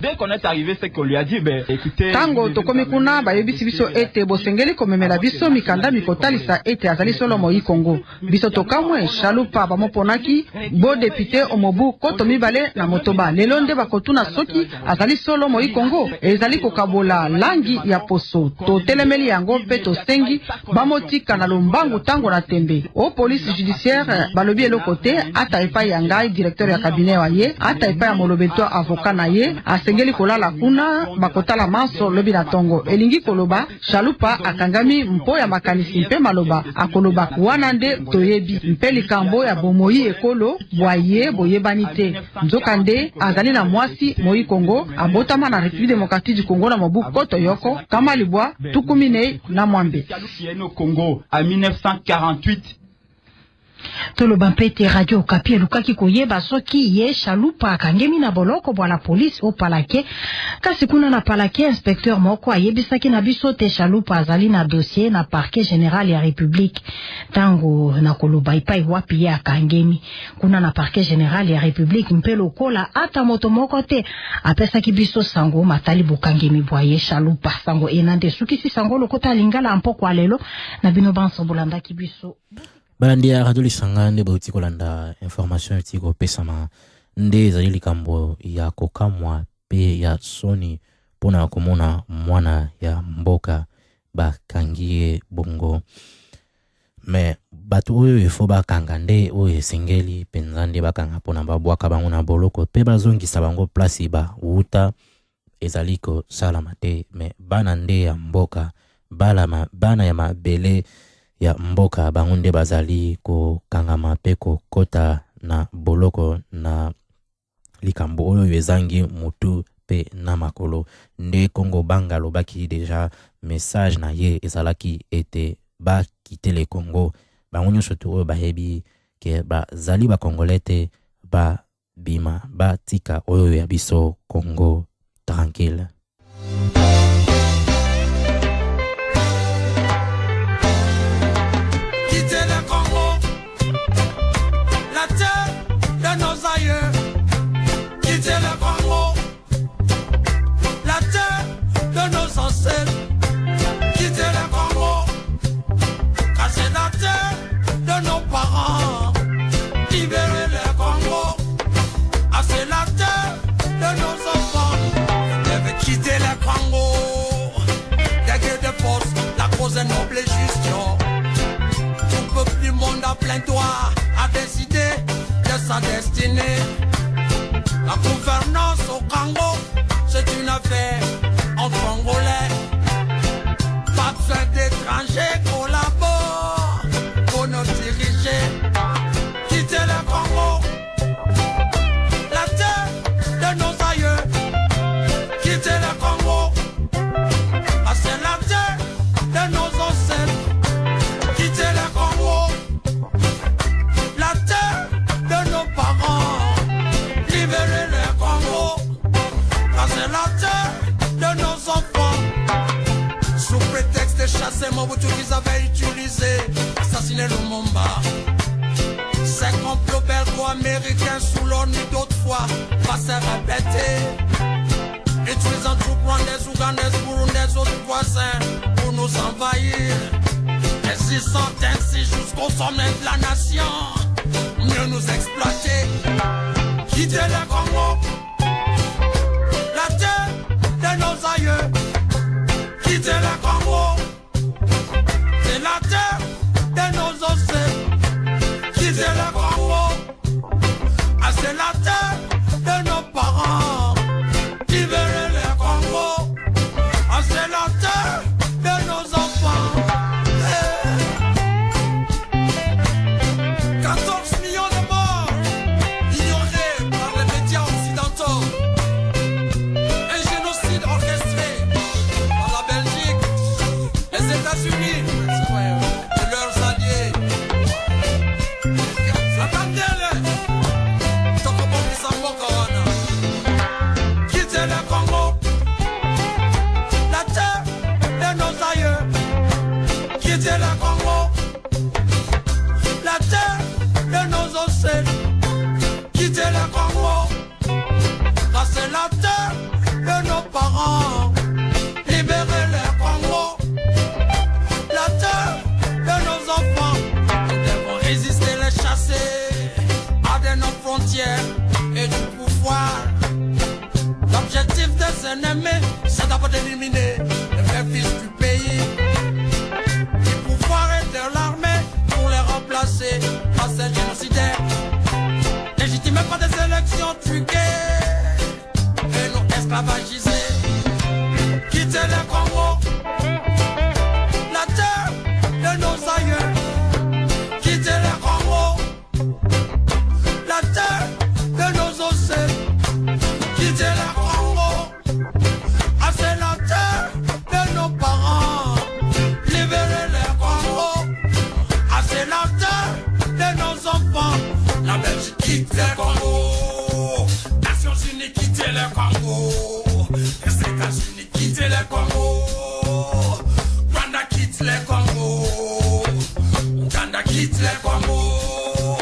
Dès qu'on est arrivé, c'est qu'on lui a dit, ben, écoutez... Tango tokomi kuna bayebisi biso ete bosengeli komemela biso mikanda mikotalisa ete azali solo moi Kongo. Biso tokamwe Chalupa bamoponaki bo député omobu koto mibale na motoba. Lelo nde bakotuna soki azali solo moi Kongo. Ezali kokabola langi ya poso. To telemeli yango pe to sengi bamotika na lombangu tango na tembe. O police judiciaire balobi elokote ata epa yangai directeur ya cabinet wa ye, ata epa ya molobeto avocat na ye, sengeli kolala kuna bakotala manso lobi na tongo elingi koloba Chalupa akangami mpo ya makanisi mpe maloba akoloba wana nde toyebi mpe likambo ya bomoi ekolo boye boyebani te nzokande azali na mwasi moi Kongo abotama na République démocratique du Congo na mobu koto yoko kama libwa tukumine na mwambe Congo à 1948. toloba mpete radio Okapi elukaki koyeba soki ye Chalupa akangemi na boloko bwa la police au palake kasi kuna na palake inspecteur moko ayebisaki na biso te Chalupa azali na dossier na parquet général ya République tango na koloba ipai wapi ye akangemi kuna na parquet général ya République mpe lokola ata moto moko te apesaki biso sango matali bokangemi bwa ye Chalupa sango enande sukisi sango lokota lingala mpoko alelo na bino banso bolanda kibiso balandia radio lisanga nde bauti kolanda information etiko pesama nde ezali likambo ya kokamwa pe ya soni pona komona mwana ya mboka bakangie bongo me batu oyo ifo bakanga nde oyo esengeli penza nde bakanga pona babwaka bango na boloko pe bazongisa bango place ba uta ezaliko salama te me bana nde ya mboka bana ya mabele ya mboka bango nde bazali ko kangama pe ko kota na boloko na likambo oyo ezangi mutu pe na makolo nde Congo Banga lobaki deja message na ye ezalaki ete ba quitter le Congo bango nyonso tu oyo bahebi ke bazali ba congolais ba bima ba tika oyo ya biso Congo tranquille. Quitter le Congo, la terre de nos aïeux. Quitter le Congo, la terre de nos ancêtres. Quitter le Congo, car c'est la terre de nos parents. Libérer le Congo, ah, c'est la terre de nos enfants. Devait quitter le Congo, déguer de force, la cause est noble et juste. Tout peuple du monde a plein droit à décider de sa destinée. La gouvernance au Congo, c'est une affaire entre Congolais. Pas besoin d'étrangers collaborent pour nous diriger. Quitter le Congo, la terre de nos aïeux. Quitter le Congo, ah, c'est la terre de nos ancêtres. Quitter le Congo, la terre de nos parents. Libérer le Congo, car c'est la terre de nos enfants. Sous prétexte de chasser Mobutu qu'ils avaient utilisé, assassiner Lumumba. Ces complots belgo-américains sous l'ONU d'autrefois va se répéter. Utilisant tout prendre des Ougandais, Burundais, autres voisins pour nous envahir. Résistant ainsi jusqu'au sommet de la nation, mieux nous exploiter. Quitter le Congo, la terre de nos aïeux. Quitter le Congo, c'est la terre de nos ancêtres. Quitter le Congo, ah, c'est la terre de nos parents. Libérer le Congo, ah, c'est la terre de nos enfants. 14 millions de morts ignorés par les médias occidentaux. Un génocide orchestré par la Belgique, les États-Unis et leurs alliés. Attendez-les. Quitter le Congo, la terre de nos aïeux. Quitter le Congo, la terre de nos ancêtres. Quitter le Congo, car c'est la terre de nos parents. Libérer le Congo, la terre de nos enfants. Nous devons résister, les chasser à de nos frontières et du pouvoir. L'objectif des ennemis, c'est d'abord d'éliminer les vrais fils du pays. Du pouvoir et de l'armée pour les remplacer par ces génocidaires. Légitimer par des élections truquées et nous esclavagiser. Quitter le Congo, la terre de nos aïeux. Quitter le Congo, la terre de nos ancêtres. Quitter le Congo, ah, c'est la terre de nos parents. Libérer le Congo, ah, c'est la terre de nos nos enfants. La Belgique quitte le Congo. Nations Unies quitte le Congo. Les États-Unis quitte le Congo. Rwanda quitte le Congo. Uganda quitte le Congo.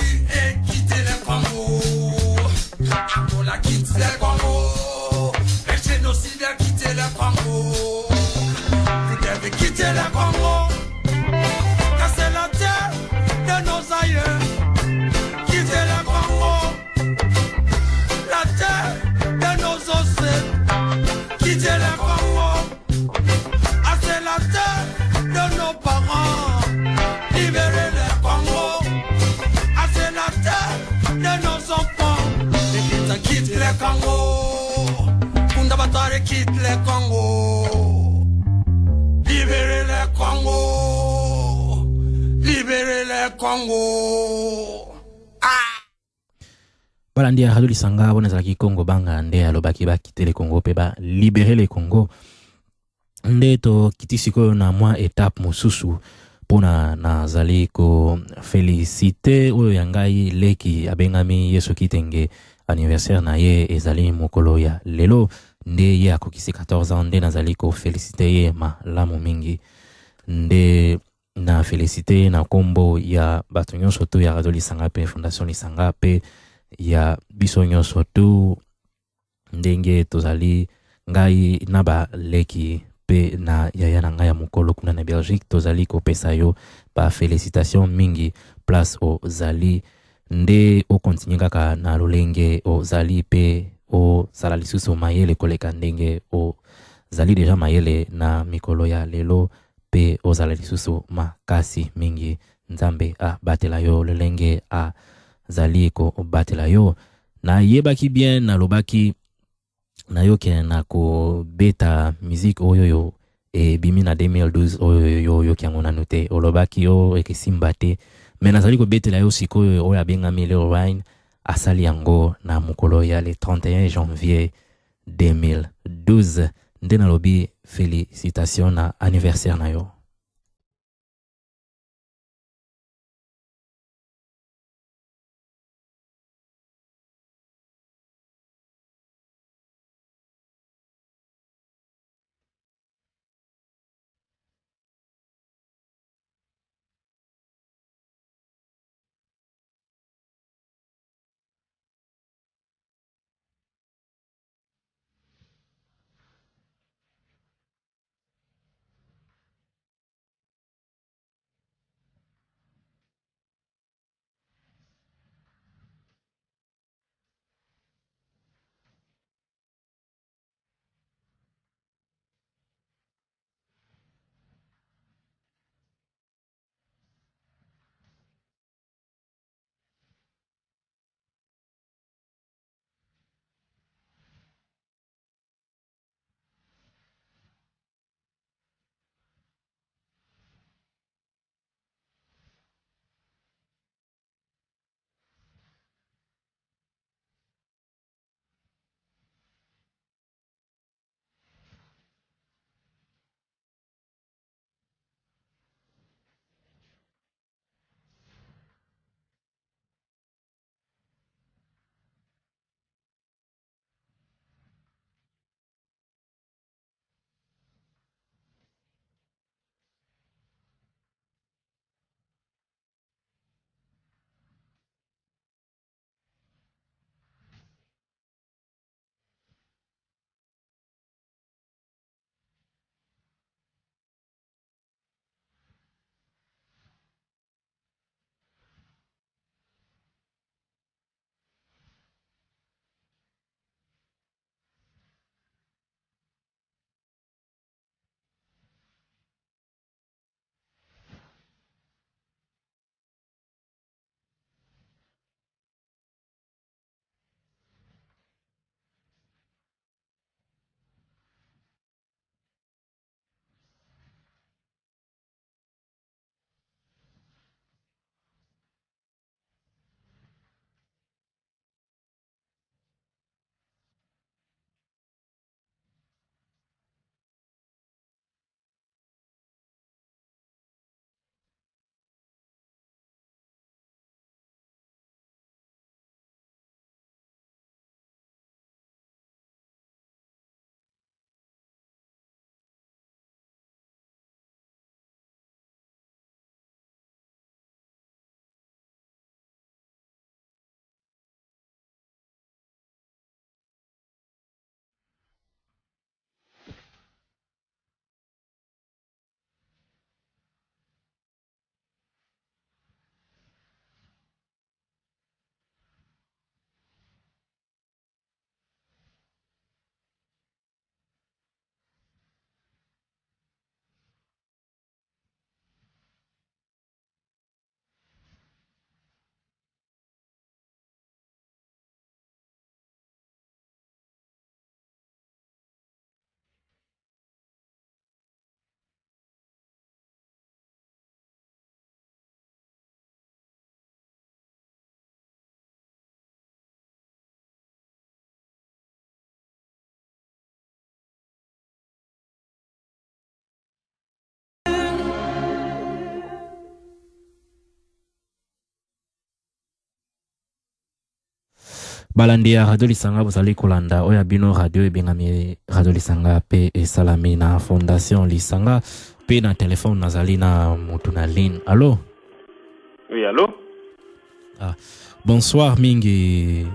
UE quitte le Congo. Angola quitte le Congo. Les génocidaires quitte le Congo. Vous devez quitter le Congo. Car c'est la terre de nos aïeux. Quittez le Congo. La terre de nos ancêtres. Quittez le Congo. Ah, c'est la terre de nos parents. Libérez le Congo. Ah, c'est la terre de nos enfants. Les Kinza quittent le Congo. Kundabatare quitte le Congo. Libérez le Congo. Libérez le Congo. balandi ya radio lisanga bona zalaki Congo banga nde alobaki bakite le Congo pe ba libérer le Congo nde to kiti sikoyo na mwa étape mosusu pona nazali ko féliciter oyo ya ngai leki abengami Yesu Kitenge anniversaire na ye ezali mokolo ya lelo nde ye akokisi 14 ans nde nazali ko féliciter ye malamu mingi nde na féliciter na kombo ya bato nyonso to ya radio lisanga pe fondation lisanga pe ya biso nyonso tu ndenge tozali ngai na ba leki pe na yaya na ngai ya mokolo kuna na Belgique tozali kopesa yo ba félicitation mingi place o zali nde o continue kaka na lolenge o zali pe o sala lisusu mayele koleka ndenge o zali deja mayele na mikolo ya lelo pe o zala lisusu makasi mingi nzambe a batela yo lolenge a zali ko batela yo na yebaki bien na lobaki na yo ke na ko beta musique oyo e bimi na 2012 oyo yo kiango na note olobaki yo ekisimba te mais nazali ko betela yo sikoyo oyo abengami le Rhine asali yango na mokolo ya le 31 janvier 2012 nde na lobi félicitations na anniversaire na yo. balandia radio lisanga bozali kolanda oya bino radio ebengami radio lisanga pe esalami na fondation lisanga pe na telefone nazali na mutu na ligne. Allô? Oui, allô? Bonsoir mingi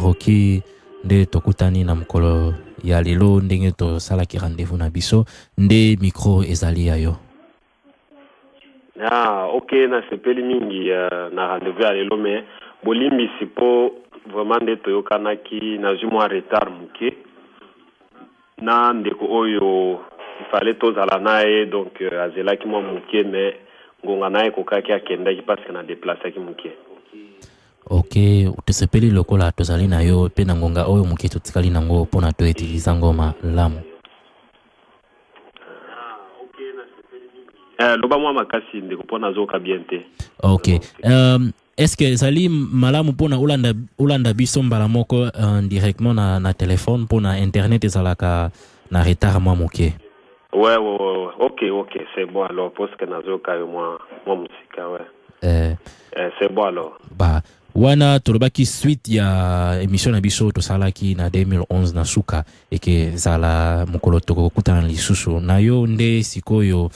Rocky nde tokutani na mukolo ya lelo ndenge tosalaki rendez-vous na biso nde micro ezali yayo. Ok, na sepeli mingi na rendez-vous ya lelo mais bolimbi sipo vraiment nde toyokanaki na jumwa retard muke na ndeko oyo ifale tozala naye donc azelaki mwa muke mais ngonga naye kokaki akendaki parce que na déplaçaki muke. Ok, utesepeli lokola tozali na yo pe na ngonga oyo muke tutikali nango pona to utiliser ngoma lamu. Loba mwa makasi ndeko pona zoka bien te. Ok. Est-ce que zali malamu pona ulanda biso mbala moko directement na téléphone pona internet ezalaka na retard mwa muke? Ouais, ok, c'est bon alors parce que nazoka yo mwa musika ouais. C'est bon alors. Bah wana tolobaki suite ya émission na biso tosalaki na 2011 na suka eke zala mukolo tokokutana lisusu na yo nde sikoyo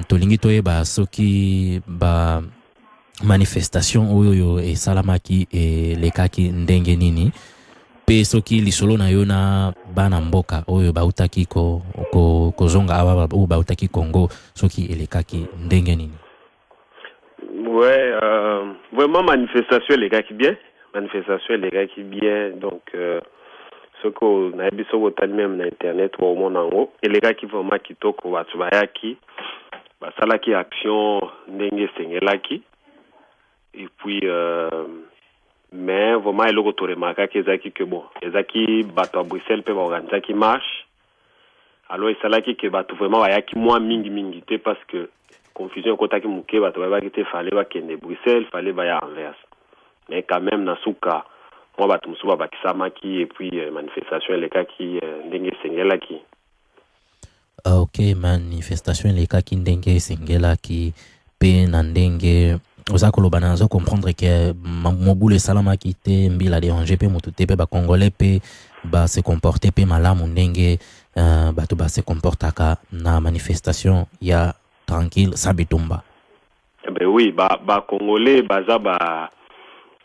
tolingi toyeba soki ba manifestation oyo esalamaki lekaki ndenge nini pe soki lisolo na yo na bana mboka oyo bautaki kozonga aba bautaki Congo soki elekaki ndenge nini? Ouais, vraiment manifestation les gars qui bien, donc ce qu'on a vu sur votre même na internet ou au monde en haut et les gars qui vraiment qui toko watsubayaki basalaki action ndenge sengelaki et puis mais vraiment il a remarqué que bon ezaki bato à Bruxelles peut organiser qui marche alors il salaki que bato vraiment ayaki moins mingi te parce que confusion kotaki muke bato bayaki te fallait bakende Bruxelles fallait baya Anvers mais quand même na suka moi bato musuba bakisamaki et puis manifestation elekaki ndenge sengelaki. Ok, manifestation elekaki ndenge sengelaki pe na ndenge ozakoloba na zo comprendre que mobule salamaki te mbila déranger pe mutu te pe ba congolais pe ba se comporter pe malamu ndenge bato ba se comportaka na manifestation ya tranquille sabitumba. Ben oui, ba congolais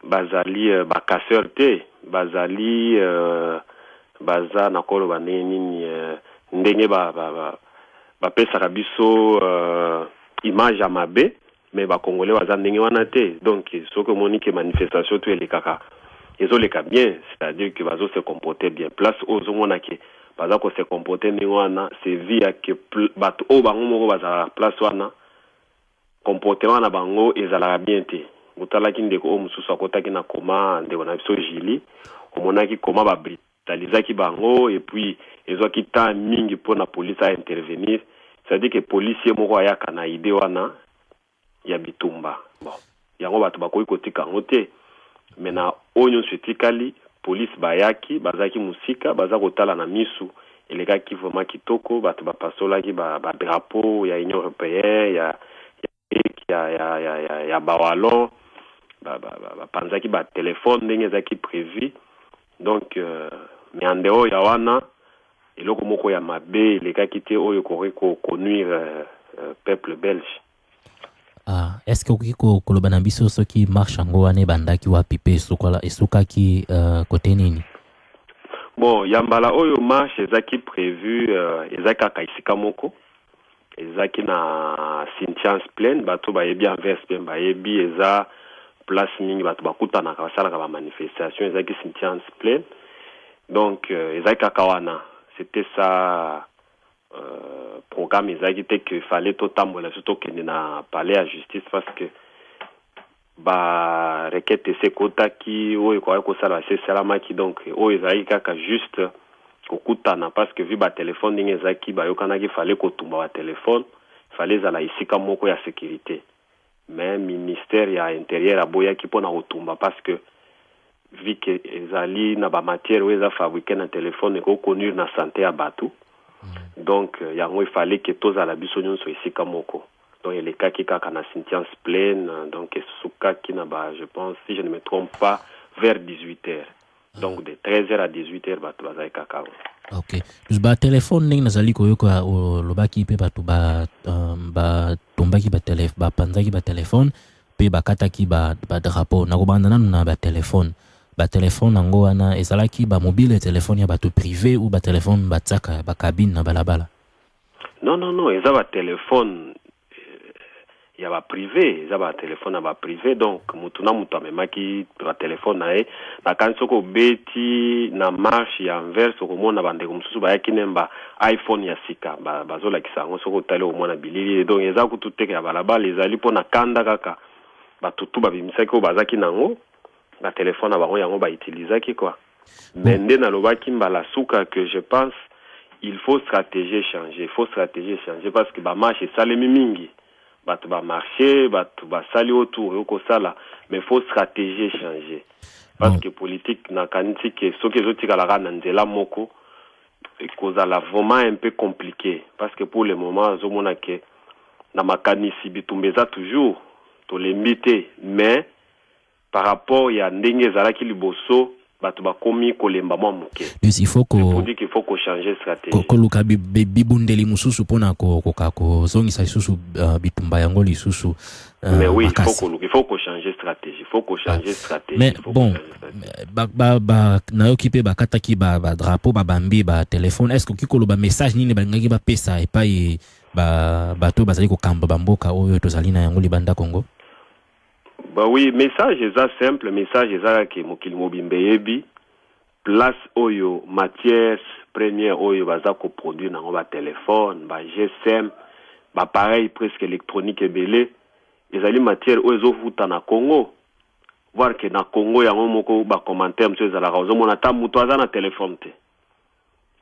bazali ba casseur te bazali baza na kolo baneni ndenge ba pesa biso image ya mabe mais ba congolais baza ndenge wana te donc ce que monique manifestation tout les kaka ils ont les cas bien c'est-à-dire que bazo se comporter bien place aux mona ke baza ko se comporter ndenge wana c'est via que bato o bango moko baza place wana comportement na bango ezala bien te mutalaki ndeko o mususu akotaki na koma ndeko na biso Jili omonaki koma ba brutalisaki bango et puis ezwaki temps mingi pour la police à intervenir c'est-à-dire que policier moko ayaka na idée wana ya bitumba bon yango bato bakoki kotika ngo te mais na onyo setikali police bayaki bazaki musika baza kotala na misu elekaki vraiment kitoko bato bapasolaki ba drapeau ya Union européenne ya bawalo panzaki ba téléphone ndenge ezaki prévu donc mais en dehors ya wana eloko moko ya mabe elekaki te oyo ko connuire peuple belge. Est-ce que okiko koloba na biso soki marche ngo wane bandaki wapi pe esukaki côté nini? Bon, yambala oyo marche ezaki prévu ezaki kaka isika moko ezaki na Saint-Jean's Plaine bato bayebi Anvers pe bayebi eza place mingi bato bakutana basalaka ba manifestation ezaki Saint-Jean's Plaine donc ezaki kaka wana c'était ça programme ezaki te que fallait tout tambola surtout que na palais à justice parce que ba requête se kotaki oyo ko sala se salamaki donc oyo ezaki kaka juste kokutana parce que vu ba téléphone ndenge ezaki ba yokanaki fallait kotumba ba téléphone fallait zala isika moko ya sécurité mais ministère ya intérieur aboyaki pona kotumba parce que vu que ezali na ba matière oyo eza fabriqué na téléphone ko connu na santé ya bato donc yango il fallait que tous à la biso nyonso isika moko donc les cas qui kaka na Saint-Jean's Plaine donc suka ki na ba je pense si je ne me trompe pas vers 18h Donc de 13h à 18h bato bazali kaka. OK. Plus ba téléphone ning nazali koyoka lobaki pe bato ba tombaki ba téléphone ba panzaki ba téléphone pe bakataki ba drapeau na kobandana na ba téléphone. Ba téléphone nango wana ezalaki ba mobile téléphone ya bato privé ou ba téléphone batsaka ba cabine na balabala. Non, eza ba téléphone ya ba privé, eza ba téléphone ya ba privé, donc mutu na mutu amemaki ba téléphone nae na kanso ko beti na marche ya envers ko mona bandeko mususu bayaki nemba iPhone ya sika bazola kisango soko tale o mona bilili, donc eza ku tuteke ya balabala ezali pona kanda kaka batutu babimisaki ko bazaki nango ba téléphone ba yango ba utilisaki quoi. Mais nde na lobaki mbala suka que je pense il faut stratégie changer, parce que ba marche salemi mingi bato ba marché bato ba sali autour yoko sala, mais faut stratégie changer parce que politique na kaniti que ce que zotika la na nzela moko et cause la vraiment un peu compliqué parce que pour le moment zomona ke na makanisi bitumbeza toujours to limité, mais par rapport ya ndenge zala ki liboso bato ba komi kolemba mwa muke. Donc il faut qu'il faut ko changer stratégie. Ko luka bibundeli mususu pona ko zongisa isusu bitumba yango lisusu. Mais oui, il faut ko changer stratégie. Mais bon, na occupé ba kataki ba drapeau ba bambi ba téléphone, est-ce que kiko ba message nini ba ngaki ba pesa et pas bato bazali ko kamba bamboka oyo tozali na yango libanda Congo? Bah oui, message est simple, message est que mokili mobimbe yebi place oyo matière première oyo baza ko produire na ba téléphone, ba GSM, ba appareil presque électronique ebele, ezali matière oyo zo futa na Congo. Voir que na Congo yango moko ba commentaire monsieur ezala raison mona ta muto aza na téléphone te.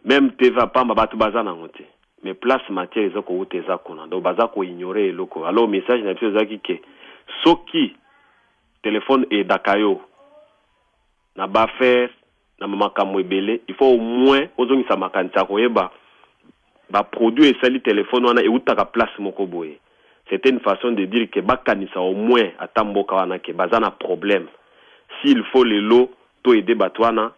Même TV pamba batu baza na ngote. Mais place matière ezako uteza kona. Donc baza ko ignorer eloko. Alors message na biso ezaki ke soki téléphone et dakayo na ba faire na makambo ebele, il faut au moins ozongisa makanisa koyeba ba produit esali téléphone wana eutaka place moko boye. C'était une façon de dire que bakanisa au moins atamboka wana ke bazana problème. S'il faut les lots to aider batwana,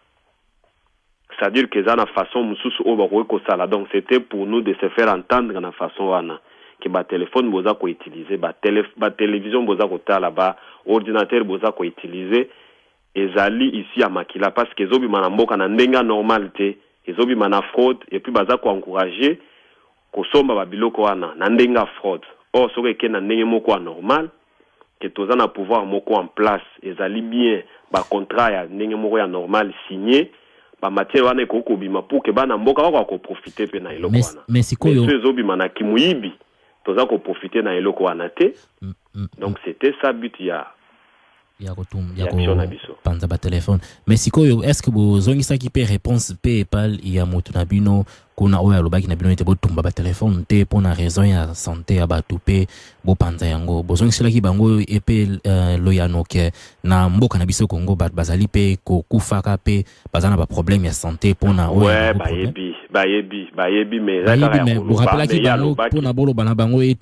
c'est-à-dire que ça na façon mususu o ba ko sala. Donc c'était pour nous de se faire entendre na façon wana que ba téléphone boza ko utiliser, ba télévision boza ko tala, ba ordinateur boza ko utiliser ezali ici à Makila parce que zobi manamboka na ndenga normalité, ezobi mana fraude et puis baza ko encourager ko somba ba biloko wana na ndenga fraude. Or ce que na ndenge moko normal que toza na pouvoir moko en place ezali bien ba contrat ya ndenge moko ya normal signé ba matière wana ko bima pour que bana mboka ko profiter pe na eloko wana. Mais sikoyo zobi mana kimuibi toza ko profiter na eloko wana te. Donc c'était ça but ya panza ba téléphone. Mais sikoyo est-ce que vous zongisa ki pe réponse PayPal ya moto na bino kuna oya lobaki na bino ete botumba ba téléphone te pona raison ya santé ya batu pe bo panza yango bozongisa ki bango epe loyano ke na mboka na biso Congo bazali pe ko kufaka pe bazana ba problème ya santé pona oya bayebi mais vous rappelez ki bango pona bolo bana bango ete